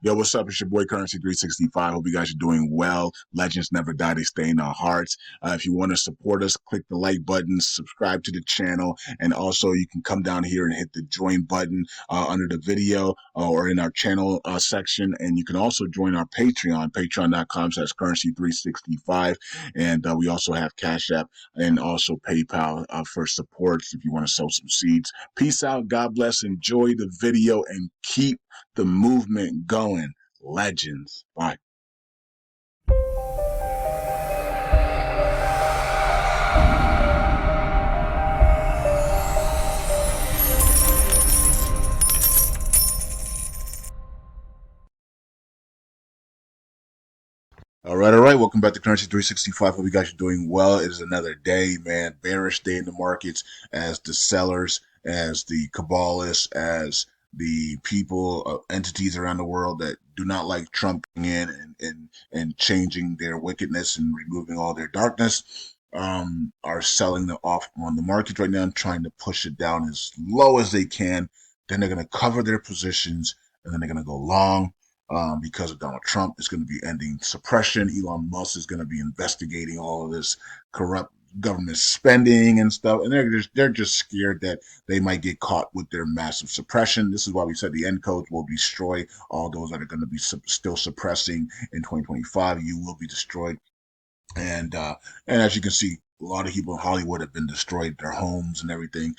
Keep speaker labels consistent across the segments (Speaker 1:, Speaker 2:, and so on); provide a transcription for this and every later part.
Speaker 1: Yo, what's up? It's your boy Currency 365. Hope you guys are doing well. Legends never die, they stay in our hearts. If you want to support us, click the like button, subscribe to the channel, and also you can come down here and hit the join button under the video or in our channel section. And you can also join our Patreon, patreon.com/currency365. And we also have Cash App and also PayPal for supports if you want to sow some seeds. Peace out. God bless. Enjoy the video and keep the movement going. Legends. Bye. All right, all right. Welcome back to Currency 365. Hope you guys are doing well. It is another day, man. Bearish day in the markets as the sellers, as the Kabbalists, as the people, entities around the world that do not like Trump coming in and changing their wickedness and removing all their darkness, are selling them off on the market right now and trying to push it down as low as they can. Then they're going to cover their positions and then they're going to go long because of Donald Trump. Is going to be ending suppression. Elon Musk is going to be investigating all of this corrupt government spending and stuff, and they're just scared that they might get caught with their massive suppression. This is why we said the end codes will destroy all those that are going to be still suppressing in 2025. You will be destroyed, and as you can see, a lot of people in Hollywood have been destroyed, their homes and everything,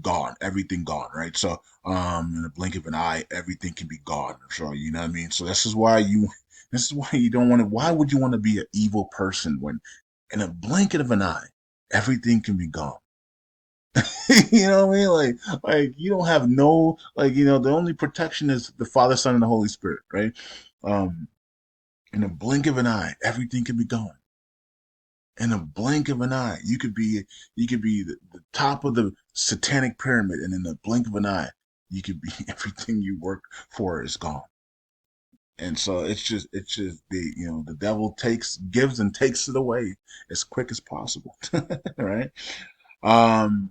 Speaker 1: gone, everything gone, right? So, in a blink of an eye, everything can be gone. So, you know what I mean? So this is why you don't want to. Why would you want to be an evil person when, in a blink of an eye, everything can be gone? You know what I mean? Like you don't have no, the only protection is the Father, Son, and the Holy Spirit, right? Um, in a blink of an eye, everything can be gone. In a blink of an eye, you could be the top of the satanic pyramid, and in the blink of an eye, you could be everything you worked for is gone. And so it's just the devil gives and takes it away as quick as possible. Right? Um,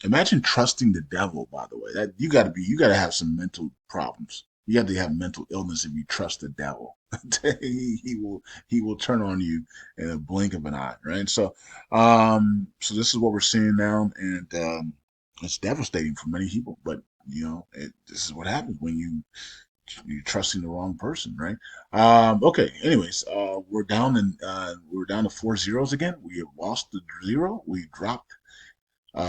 Speaker 1: Imagine trusting the devil, by the way. That you gotta have some mental problems. You have to have mental illness if you trust the devil. He will turn on you in a blink of an eye, right? So this is what we're seeing now, and it's devastating for many people. But this is what happens when you're trusting the wrong person, right? Okay. Anyways, we're down to four zeros again. We have lost the zero. We dropped.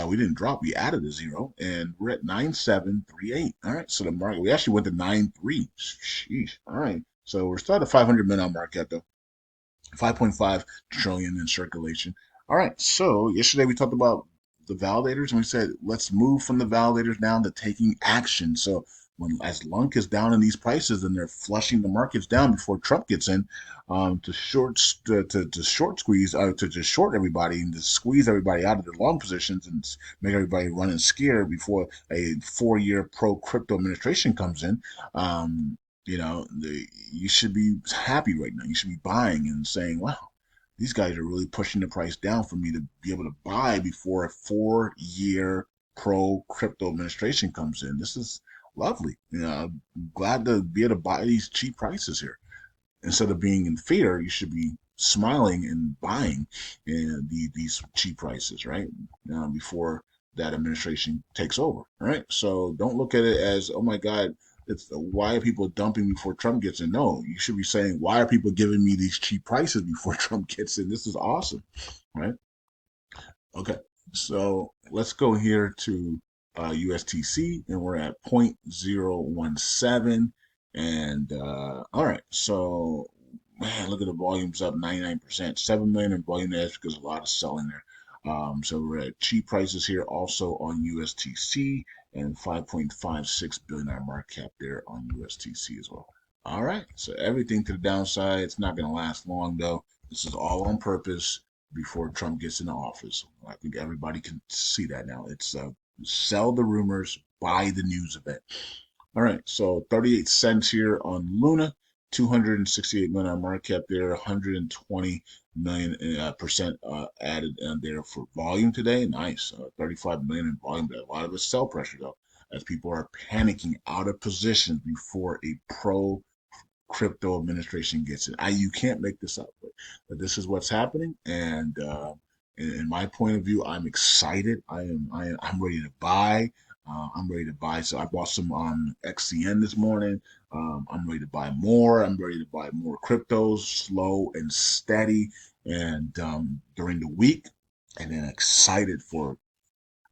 Speaker 1: We didn't drop. We added a zero, and we're at 9738. All right. So the market, we actually went to 93. Sheesh. All right. So we're still at a 500 minute market though. 5.5 trillion in circulation. All right. So yesterday we talked about the validators, and we said let's move from the validators down to taking action. So as LUNC is down in these prices, and they're flushing the markets down before Trump gets in, to short squeeze, to just short everybody and to squeeze everybody out of their long positions and make everybody run and scared before a 4 year pro crypto administration comes in. You should be happy right now. You should be buying and saying, wow, these guys are really pushing the price down for me to be able to buy before a 4 year pro crypto administration comes in. This is lovely. I'm glad to be able to buy these cheap prices here. Instead of being in fear, you should be smiling and buying these cheap prices, right? Before that administration takes over, right? So don't look at it as, oh my God, it's why are people dumping before Trump gets in? No, you should be saying, why are people giving me these cheap prices before Trump gets in? This is awesome, right? Okay, so let's go here to USTC, and we're at 0.017. And all right, so man, look at the volumes up 99%, 7 million in volume. That's because a lot of selling there. So we're at cheap prices here also on USTC, and 5.56 billion market cap there on USTC as well. All right, so everything to the downside. It's not going to last long though. This is all on purpose before Trump gets into office. I think everybody can see that now. It's sell the rumors, buy the news event. All right, so 38 cents here on Luna, 268 million market cap there, 120 million percent added there for volume today. Nice, 35 million in volume. A lot of it's sell pressure though, as people are panicking out of positions before a pro crypto administration gets it. You can't make this up, but this is what's happening. And in my point of view, I'm excited. I'm ready to buy. I'm ready to buy. So I bought some on XCN this morning. I'm ready to buy more. I'm ready to buy more cryptos, slow and steady, and during the week. And then excited for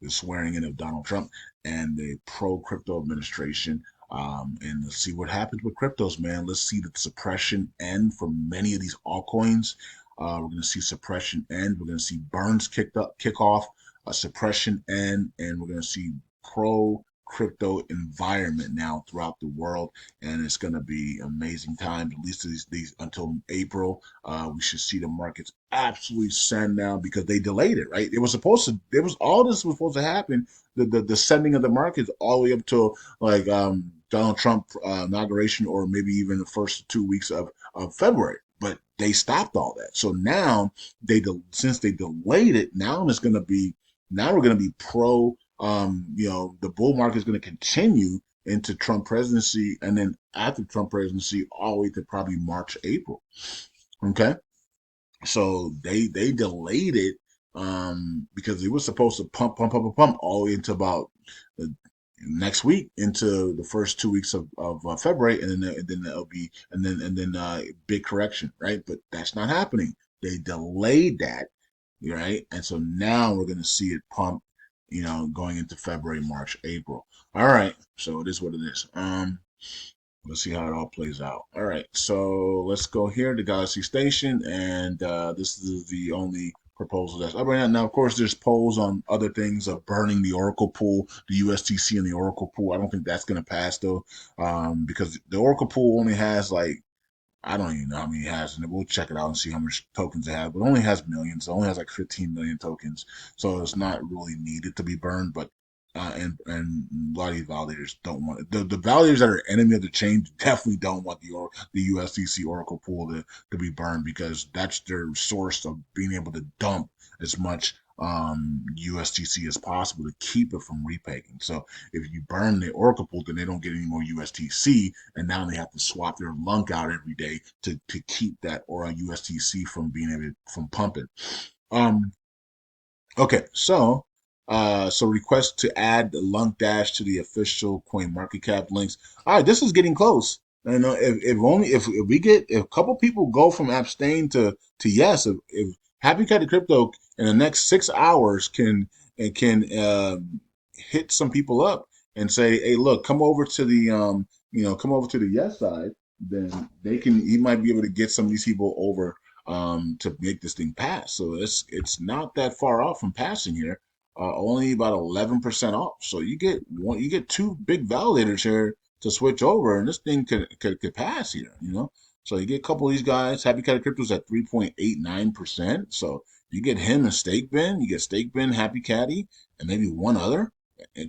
Speaker 1: the swearing in of Donald Trump and the pro crypto administration. And let's see what happens with cryptos, man. Let's see the suppression end for many of these altcoins. We're going to see suppression end. We're going to see burns kick off, a suppression end, and we're going to see pro crypto environment now throughout the world, and it's going to be amazing times. At least these until April, we should see the markets absolutely send now because they delayed it. Right, it was supposed to. It was all this was supposed to happen. The sending of the markets all the way up to like Donald Trump inauguration, or maybe even the first 2 weeks of February. But they stopped all that. So now since they delayed it, now it's going to be now we're going to be pro. The bull market is going to continue into Trump presidency, and then after Trump presidency, all the way to probably March, April. Okay, so they delayed it because it was supposed to pump all the way into about the next week into the first 2 weeks of February, and then that'll be and then big correction, right? But that's not happening. They delayed that, right? And so now we're going to see it pump, going into February, March, April. All right, so it is what it is. Let's see how it all plays out. All right, so let's go here to Galaxy Station, and this is the only proposal that's up right now. Now, of course, there's polls on other things of burning the Oracle pool, the USTC and the Oracle pool. I don't think that's going to pass though, because the Oracle pool only has like I don't even know how many it has, and we'll check it out and see how much tokens it has. But it only has millions. It only has like 15 million tokens, so it's not really needed to be burned. But and a lot of these validators don't want it. The validators that are enemy of the chain definitely don't want the USDC Oracle pool to be burned because that's their source of being able to dump as much USDC as possible to keep it from repegging. So if you burn the Oracle pool, then they don't get any more USDC, and now they have to swap their LUNC out every day to keep that or USDC from being able from pumping. Um, Okay, so request to add the Lunk Dash to the official Coin Market Cap links. All right, this is getting close. I know if we get if a couple people go from abstain to yes, if Happy Cat Crypto in the next 6 hours can hit some people up and say, hey, look, come over to the yes side, then he might be able to get some of these people over to make this thing pass. So it's not that far off from passing here. Only about 11% off. So you get two big validators here to switch over, and this thing could pass here. So you get a couple of these guys. Happy Cat Crypto's at 3.89%. So you get him and Stake Bin. You get Stake Bin, Happy Caddy, and maybe one other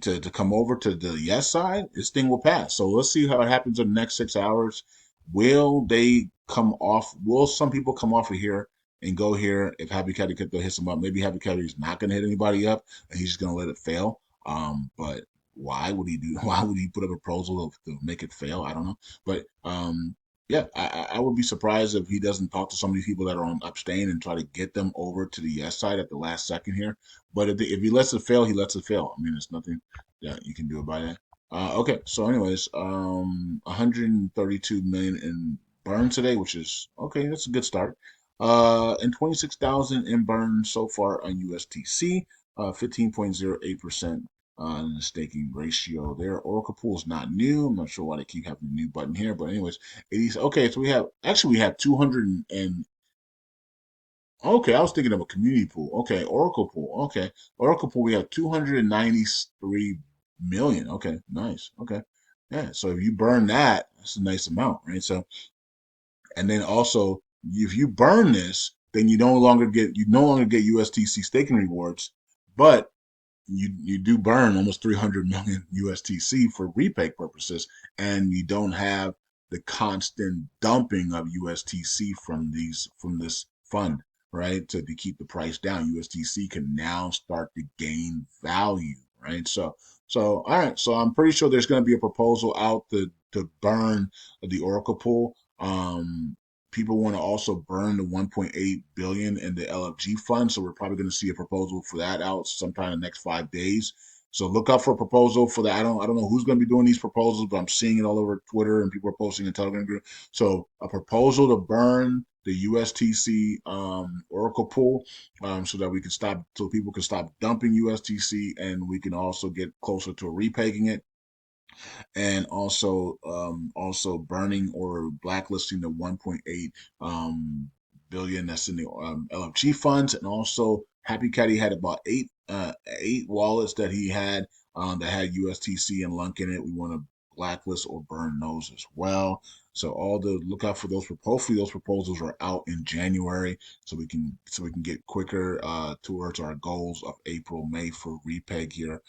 Speaker 1: to come over to the yes side. This thing will pass. So let's see how it happens in the next 6 hours. Will they come off? Will some people come off of here and go here if Happy Caddy Crypto hits them up? Maybe Happy Caddy is not going to hit anybody up and he's just going to let it fail. But why would he do? Why would he put up a proposal to make it fail? I don't know. But yeah, I would be surprised if he doesn't talk to some of these people that are on abstain and try to get them over to the yes side at the last second here. But if he lets it fail, he lets it fail. I mean, there's nothing that you can do about it. Okay, so anyways, 132 million in burn today, which is okay. That's a good start. And 26,000 in burn so far on USTC, 15.08% in the staking ratio there. Oracle Pool is not new. I'm not sure why they keep having a new button here, but anyways, 80. Okay, so we have 200 and okay, I was thinking of a community pool. Okay, Oracle Pool. Okay, Oracle Pool. We have 293 million. Okay, nice. Okay, yeah. So if you burn that, that's a nice amount, right? So, and then also, if you burn this, then you no longer get USTC staking rewards, but you do burn almost 300 million USTC for repay purposes, and you don't have the constant dumping of USTC from this fund, right? To keep the price down, USTC can now start to gain value, right? So all right, so I'm pretty sure there's going to be a proposal out to burn the Oracle pool. Um, People want to also burn the 1.8 billion in the LFG fund, so we're probably going to see a proposal for that out sometime in the next 5 days. So look out for a proposal for that. I don't know who's going to be doing these proposals, but I'm seeing it all over Twitter and people are posting in Telegram group. So a proposal to burn the USTC Oracle pool, so that we can stop, so people can stop dumping USTC, and we can also get closer to repegging it, and also burning or blacklisting the 1.8 billion that's in the LFG funds, and also Happy Caddy had about eight wallets that he had that had USTC and LUNC in it. We want to blacklist or burn those as well. So all the look out for those. Hopefully those proposals are out in January, so we can get quicker towards our goals of April, May for repeg here.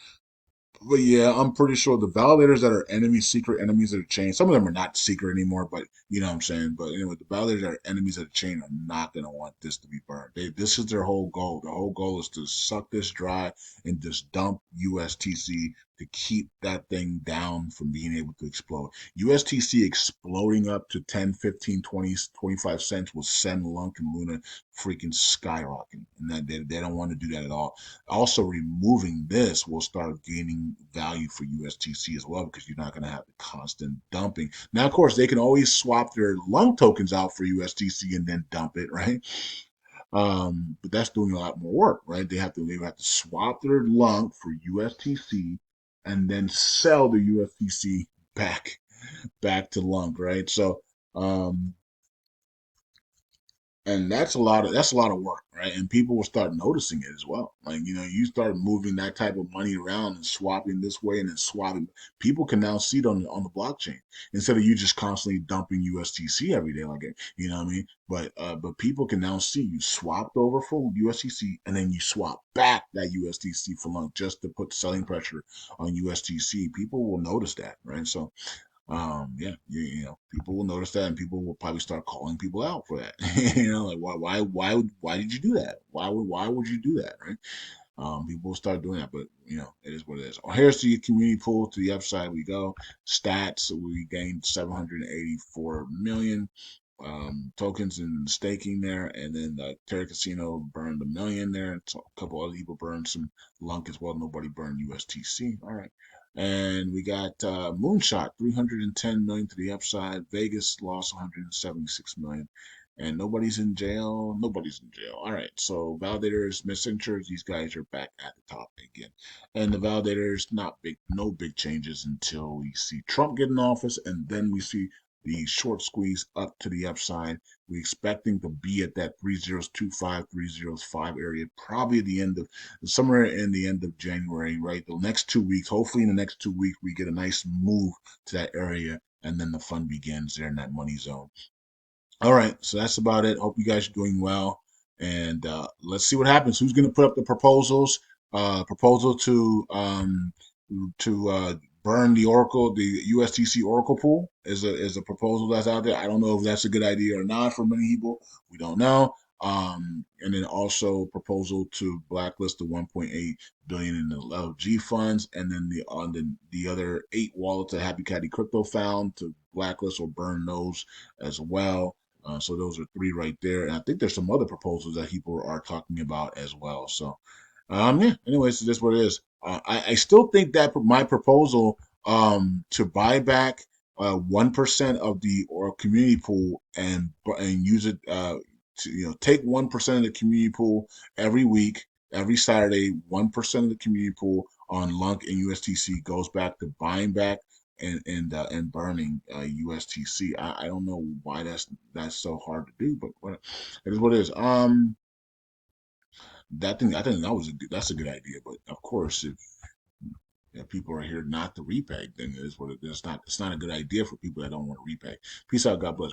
Speaker 1: But yeah, I'm pretty sure the validators that are enemies, secret enemies of the chain, some of them are not secret anymore, but you know what I'm saying. But anyway, the validators that are enemies of the chain are not going to want this to be burned. This is their whole goal. The whole goal is to suck this dry and just dump USTC to keep that thing down from being able to explode. USTC exploding up to 10, 15, 20, 25 cents will send LUNC and Luna freaking skyrocketing. And that they don't want to do that at all. Also, removing this will start gaining value for USTC as well, because you're not going to have the constant dumping. Now, of course, they can always swap their LUNC tokens out for USTC and then dump it, right? But that's doing a lot more work, right? They have to swap their LUNC for USTC and then sell the USTC back to LUNC, right? So um, and that's a lot of work, right? And people will start noticing it as well. Like, you start moving that type of money around and swapping this way and then swapping. People can now see it on the blockchain instead of you just constantly dumping USTC every day, like it. You know what I mean? But people can now see you swapped over for USTC and then you swap back that USTC for LUNC just to put selling pressure on USTC. People will notice that, right? So yeah, people will notice that, and people will probably start calling people out for that. Like, why did you do that? Why would you do that, right? People will start doing that, but it is what it is. Oh, here's the community pool. To the upside we go. Stats: we gained 784 million tokens in staking there, and then Terra Casino burned 1 million there. So a couple other people burned some LUNC as well. Nobody burned USTC. All right. And we got Moonshot, 310 million to the upside. Vegas lost 176 million. And nobody's in jail. Nobody's in jail. All right. So validators, missignatures, these guys are back at the top again. And the validators, not big, no big changes until we see Trump get in office, and then we see the short squeeze up to the upside. We're expecting to be at that 3025, 305 area, probably at the end of somewhere in the end of January, right? The next 2 weeks, hopefully in the next 2 weeks, we get a nice move to that area, and then the fun begins there in that money zone. All right, so that's about it. Hope you guys are doing well, and let's see what happens. Who's going to put up the proposals? Proposal to burn the Oracle, the USTC Oracle pool is a proposal that's out there. I don't know if that's a good idea or not for many people. We don't know. And then also proposal to blacklist the 1.8 billion in the LG funds, and then the other 8 wallets that Happy Caddy Crypto found to blacklist or burn those as well. So those are 3 right there, and I think there's some other proposals that people are talking about as well. So, yeah. Anyways, this is what it is. I still think that my proposal to buy back 1% of the or community pool and use it to take 1% of the community pool every week, every Saturday. 1% of the community pool on LUNC and USTC goes back to buying back and burning USTC. I don't know why that's so hard to do, but it is what it is. That thing I think that's a good idea, but of course if people are here not to repay, then it is what it is. It's not a good idea for people that don't want to repay. Peace out. God bless.